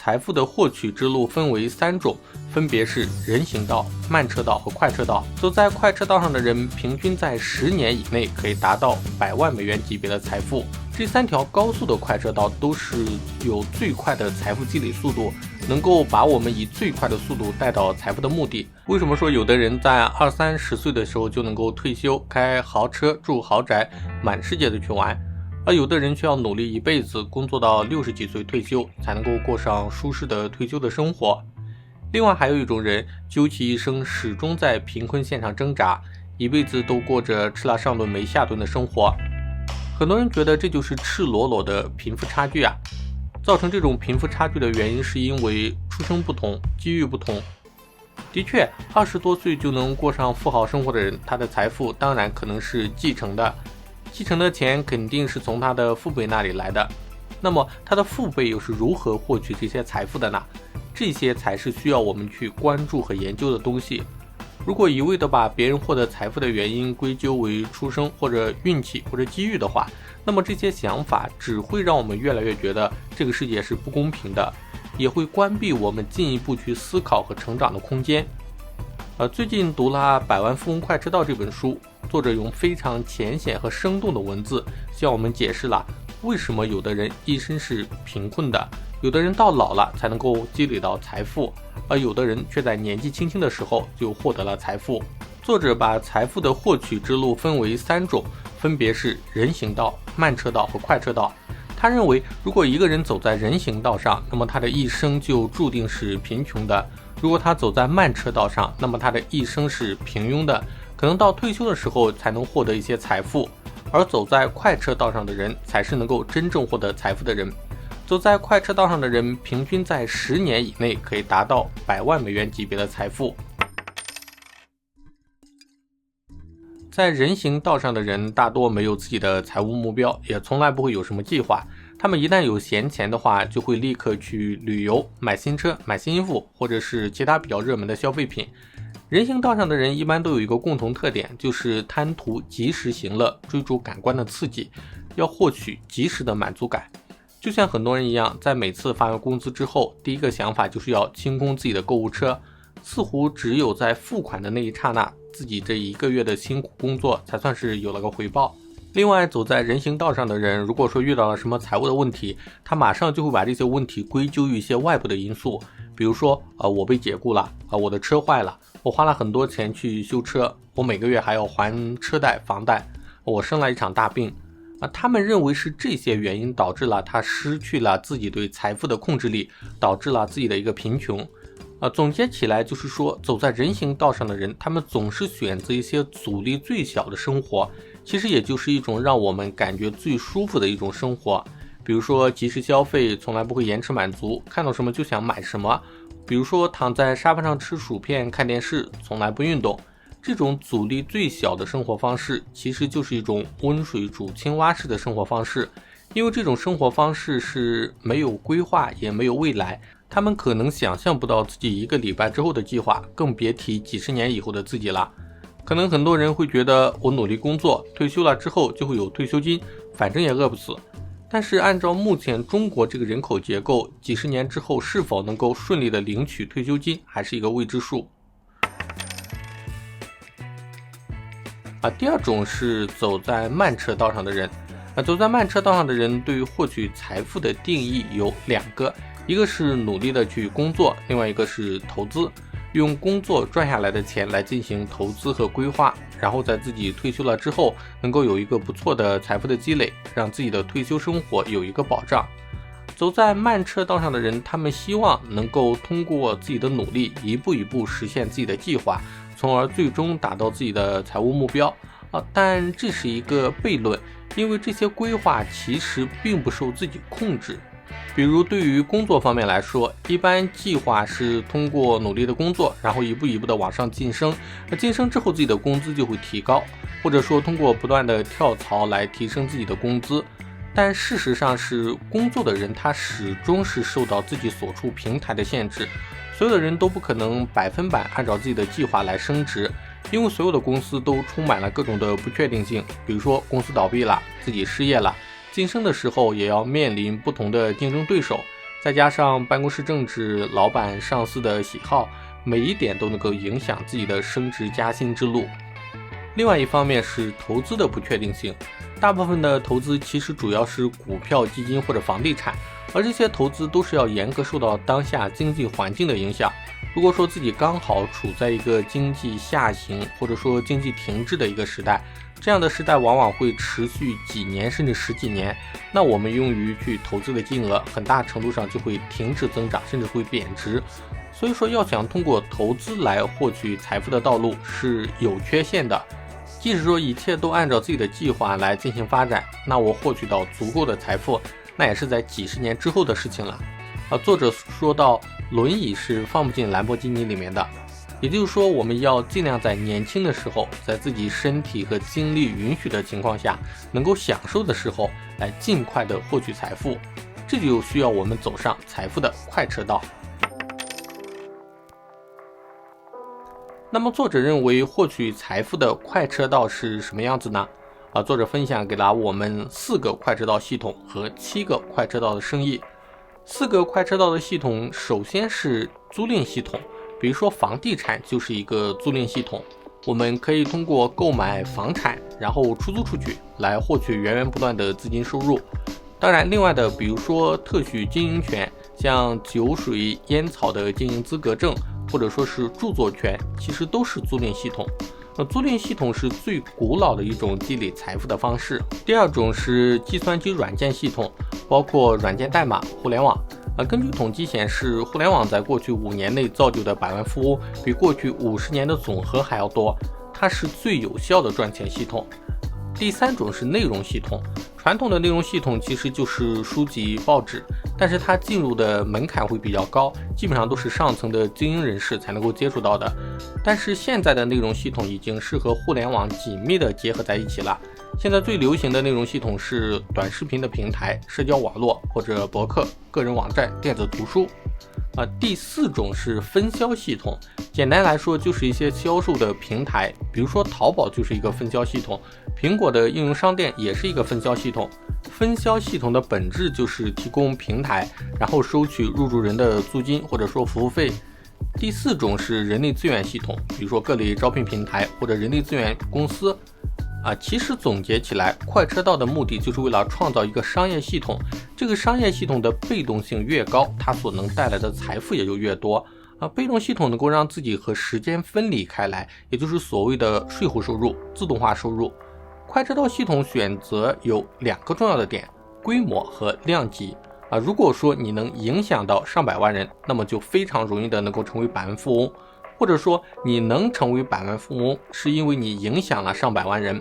财富的获取之路分为3种，分别是人行道、慢车道和快车道。走在快车道上的人，平均在10年以内可以达到100万美元级别的财富。这3条高速的快车道都是有最快的财富积累速度，能够把我们以最快的速度带到财富的目的。为什么说有的人在20-30岁的时候就能够退休，开豪车、住豪宅，满世界的去玩？而有的人却要努力一辈子，工作到60几岁退休，才能够过上舒适的退休的生活。另外还有一种人，究其一生始终在贫困线上挣扎，一辈子都过着吃了上顿没下顿的生活。很多人觉得这就是赤裸裸的贫富差距啊！造成这种贫富差距的原因是因为出生不同，机遇不同。的确，20多岁就能过上富豪生活的人，他的财富当然可能是继承的，继承的钱肯定是从他的父辈那里来的。那么他的父辈又是如何获取这些财富的呢？这些才是需要我们去关注和研究的东西。如果一味的把别人获得财富的原因归咎为出生或者运气或者机遇的话，那么这些想法只会让我们越来越觉得这个世界是不公平的，也会关闭我们进一步去思考和成长的空间。最近读了《百万富翁快车道》这本书，作者用非常浅显和生动的文字向我们解释了为什么有的人一生是贫困的，有的人到老了才能够积累到财富，而有的人却在年纪轻轻的时候就获得了财富。作者把财富的获取之路分为3种，分别是人行道、慢车道和快车道。他认为，如果一个人走在人行道上，那么他的一生就注定是贫穷的；如果他走在慢车道上，那么他的一生是平庸的，可能到退休的时候才能获得一些财富。而走在快车道上的人，才是能够真正获得财富的人。走在快车道上的人，平均在10年以内可以达到100万美元级别的财富。在人行道上的人大多没有自己的财务目标，也从来不会有什么计划。他们一旦有闲钱的话，就会立刻去旅游、买新车、买新衣服，或者是其他比较热门的消费品。人行道上的人一般都有一个共同特点，就是贪图及时行乐，追逐感官的刺激，要获取及时的满足感。就像很多人一样，在每次发完工资之后，第一个想法就是要清空自己的购物车，似乎只有在付款的那一刹那，自己这1个月的辛苦工作才算是有了个回报。另外，走在人行道上的人，如果说遇到了什么财务的问题，他马上就会把这些问题归咎于一些外部的因素，比如说我被解雇了，我的车坏了，我花了很多钱去修车，我每个月还要还车贷房贷，我生了一场大病。他们认为是这些原因导致了他失去了自己对财富的控制力，导致了自己的一个贫穷。总结起来就是说，走在人行道上的人，他们总是选择一些阻力最小的生活，其实也就是一种让我们感觉最舒服的一种生活。比如说及时消费，从来不会延迟满足，看到什么就想买什么。比如说躺在沙发上吃薯片看电视，从来不运动。这种阻力最小的生活方式，其实就是一种温水煮青蛙式的生活方式。因为这种生活方式是没有规划也没有未来，他们可能想象不到自己1个礼拜之后的计划，更别提几十年以后的自己了。可能很多人会觉得，我努力工作，退休了之后就会有退休金，反正也饿不死。但是按照目前中国这个人口结构，几十年之后是否能够顺利的领取退休金，还是一个未知数。第二种是走在慢车道上的人。走在慢车道上的人对于获取财富的定义有2个，一个是努力的去工作，另外一个是投资，用工作赚下来的钱来进行投资和规划，然后在自己退休了之后能够有一个不错的财富的积累，让自己的退休生活有一个保障。走在慢车道上的人，他们希望能够通过自己的努力一步一步实现自己的计划，从而最终达到自己的财务目标。但这是一个悖论，因为这些规划其实并不受自己控制。比如对于工作方面来说，一般计划是通过努力的工作，然后一步一步的往上晋升，晋升之后自己的工资就会提高，或者说通过不断的跳槽来提升自己的工资。但事实上是工作的人他始终是受到自己所处平台的限制，所有的人都不可能100%按照自己的计划来升职，因为所有的公司都充满了各种的不确定性，比如说公司倒闭了，自己失业了，晋升的时候也要面临不同的竞争对手，再加上办公室政治、老板、上司的喜好，每一点都能够影响自己的升职加薪之路。另外一方面是投资的不确定性，大部分的投资其实主要是股票、基金或者房地产，而这些投资都是要严格受到当下经济环境的影响。如果说自己刚好处在一个经济下行或者说经济停滞的一个时代，这样的时代往往会持续几年甚至十几年，那我们用于去投资的金额很大程度上就会停止增长，甚至会贬值。所以说要想通过投资来获取财富的道路是有缺陷的。即使说一切都按照自己的计划来进行发展，那我获取到足够的财富，那也是在几十年之后的事情了。作者说到，轮椅是放不进兰博基尼里面的，也就是说我们要尽量在年轻的时候，在自己身体和精力允许的情况下，能够享受的时候，来尽快的获取财富，这就需要我们走上财富的快车道。那么作者认为获取财富的快车道是什么样子呢？作者分享给了我们4个快车道系统和7个快车道的生意。4个快车道的系统，首先是租赁系统，比如说房地产就是一个租赁系统，我们可以通过购买房产然后出租出去来获取源源不断的资金收入。当然另外的比如说特许经营权，像酒水烟草的经营资格证，或者说是著作权，其实都是租赁系统。租赁系统是最古老的一种积累财富的方式。第二种是计算机软件系统，包括软件代码、互联网。根据统计显示，互联网在过去5年内造就的百万富翁比过去50年的总和还要多，它是最有效的赚钱系统。第三种是内容系统，传统的内容系统其实就是书籍、报纸，但是它进入的门槛会比较高，基本上都是上层的精英人士才能够接触到的。但是现在的内容系统已经是和互联网紧密的结合在一起了。现在最流行的内容系统是短视频的平台、社交网络或者博客、个人网站、电子图书。第4种是分销系统，简单来说就是一些销售的平台，比如说淘宝就是一个分销系统，苹果的应用商店也是一个分销系统。分销系统的本质就是提供平台，然后收取入驻人的租金或者说服务费。第4种是人力资源系统，比如说各类招聘平台或者人力资源公司。其实总结起来，快车道的目的就是为了创造一个商业系统，这个商业系统的被动性越高，它所能带来的财富也就越多。被动系统能够让自己和时间分离开来，也就是所谓的税后收入、自动化收入。快车道系统选择有2个重要的点，规模和量级。如果说你能影响到上百万人，那么就非常容易的能够成为百万富翁，或者说你能成为百万富翁是因为你影响了上百万人。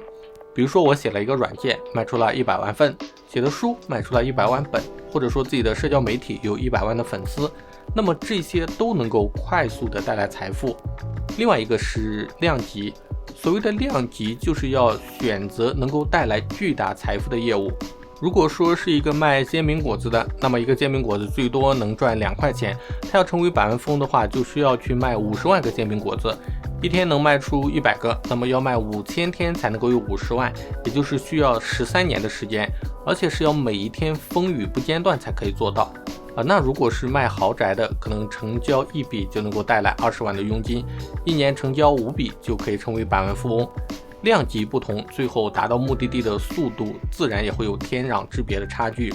比如说我写了一个软件卖出了100万份，写的书卖出了100万本，或者说自己的社交媒体有100万的粉丝，那么这些都能够快速的带来财富。另外一个是量级，所谓的量级就是要选择能够带来巨大财富的业务。如果说是一个卖煎饼果子的，那么一个煎饼果子最多能赚2块钱，他要成为百万富翁的话，就需要去卖50万个煎饼果子，一天能卖出100个，那么要卖5000天才能够有50万，也就是需要13年的时间，而且是要每一天风雨不间断才可以做到。那如果是卖豪宅的，可能成交1笔就能够带来20万的佣金，一年成交5笔就可以成为百万富翁。量级不同，最后达到目的地的速度自然也会有天壤之别的差距。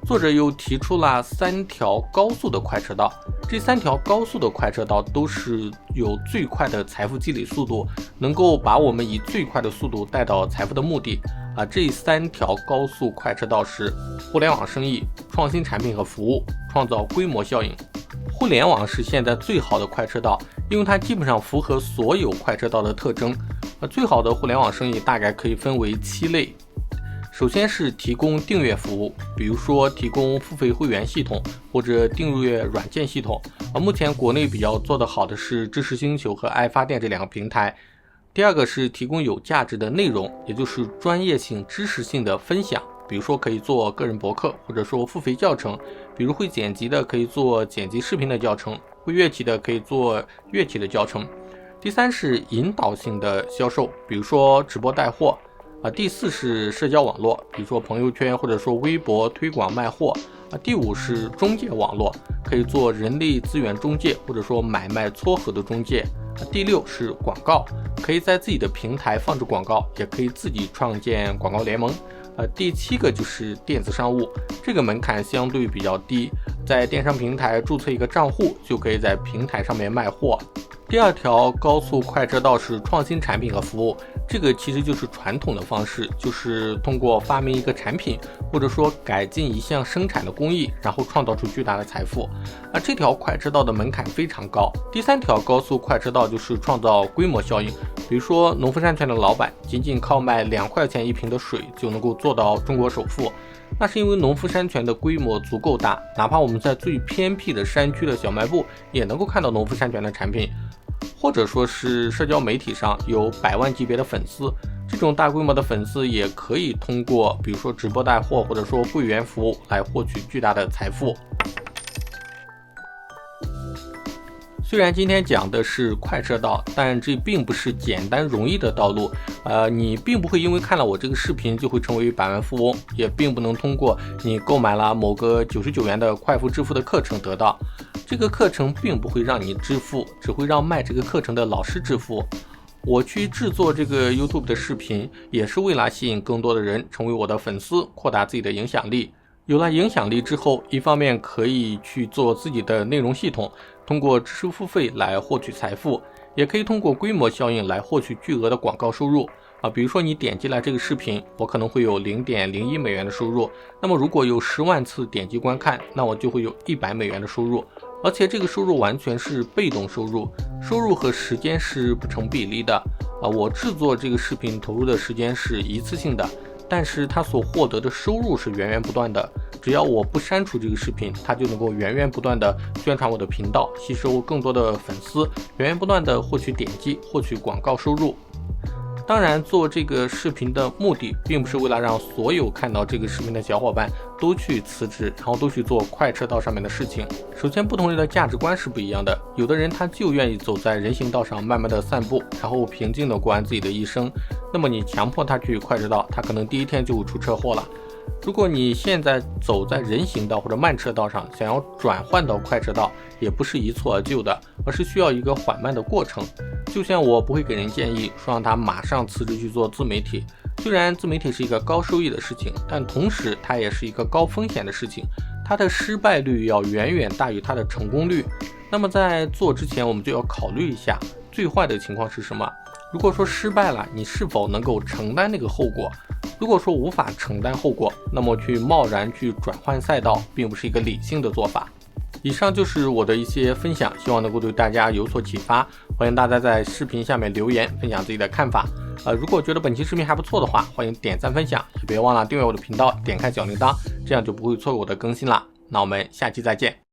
作者又提出了3条高速的快车道，这3条高速的快车道都是有最快的财富积累速度，能够把我们以最快的速度带到财富的目的。这3条高速快车道是互联网生意、创新产品和服务、创造规模效应。互联网是现在最好的快车道，因为它基本上符合所有快车道的特征。最好的互联网生意大概可以分为7类。首先是提供订阅服务，比如说提供付费会员系统或者订阅软件系统。目前国内比较做得好的是知识星球和爱发电这2个平台。第二个是提供有价值的内容，也就是专业性、知识性的分享，比如说可以做个人博客，或者说付费教程，比如会剪辑的可以做剪辑视频的教程，会乐器的可以做乐器的教程。第3是引导性的销售，比如说直播带货。第4是社交网络，比如说朋友圈或者说微博推广卖货。第5是中介网络，可以做人力资源中介或者说买卖撮合的中介。第6是广告，可以在自己的平台放置广告，也可以自己创建广告联盟。第7个就是电子商务，这个门槛相对比较低，在电商平台注册一个账户，就可以在平台上面卖货。第2条高速快车道是创新产品和服务，这个其实就是传统的方式，就是通过发明一个产品，或者说改进一项生产的工艺，然后创造出巨大的财富。这条快车道的门槛非常高。第3条高速快车道就是创造规模效应，比如说农夫山泉的老板仅仅靠卖2块钱一瓶的水就能够做到中国首富，那是因为农夫山泉的规模足够大，哪怕我们在最偏僻的山区的小卖部也能够看到农夫山泉的产品。或者说是社交媒体上有100万级别的粉丝，这种大规模的粉丝也可以通过比如说直播带货或者说会员服务来获取巨大的财富。虽然今天讲的是快车道，但这并不是简单容易的道路。你并不会因为看了我这个视频就会成为百万富翁，也并不能通过你购买了某个99元的快付支付的课程得到。这个课程并不会让你致富，只会让卖这个课程的老师致富。我去制作这个 YouTube 的视频，也是为了吸引更多的人成为我的粉丝，扩大自己的影响力。有了影响力之后，一方面可以去做自己的内容系统，通过知识付费来获取财富，也可以通过规模效应来获取巨额的广告收入。比如说你点击了这个视频，我可能会有 0.01 美元的收入，那么如果有10万次点击观看，那我就会有100美元的收入。而且这个收入完全是被动收入，收入和时间是不成比例的。我制作这个视频投入的时间是一次性的，但是它所获得的收入是源源不断的。只要我不删除这个视频，它就能够源源不断的宣传我的频道，吸收更多的粉丝，源源不断的获取点击，获取广告收入。当然，做这个视频的目的并不是为了让所有看到这个视频的小伙伴都去辞职，然后都去做快车道上面的事情。首先，不同人的价值观是不一样的。有的人他就愿意走在人行道上慢慢的散步，然后平静的过完自己的一生。那么你强迫他去快车道，他可能第一天就会出车祸了。如果你现在走在人行道或者慢车道上，想要转换到快车道，也不是一蹴而就的，而是需要一个缓慢的过程。就像我不会给人建议说让他马上辞职去做自媒体，虽然自媒体是一个高收益的事情，但同时它也是一个高风险的事情，它的失败率要远远大于它的成功率。那么在做之前，我们就要考虑一下最坏的情况是什么。如果说失败了，你是否能够承担那个后果？如果说无法承担后果，那么去贸然去转换赛道，并不是一个理性的做法。以上就是我的一些分享，希望能够对大家有所启发。欢迎大家在视频下面留言，分享自己的看法。如果觉得本期视频还不错的话，欢迎点赞分享，也别忘了订阅我的频道，点开小铃铛，这样就不会错过我的更新啦。那我们下期再见。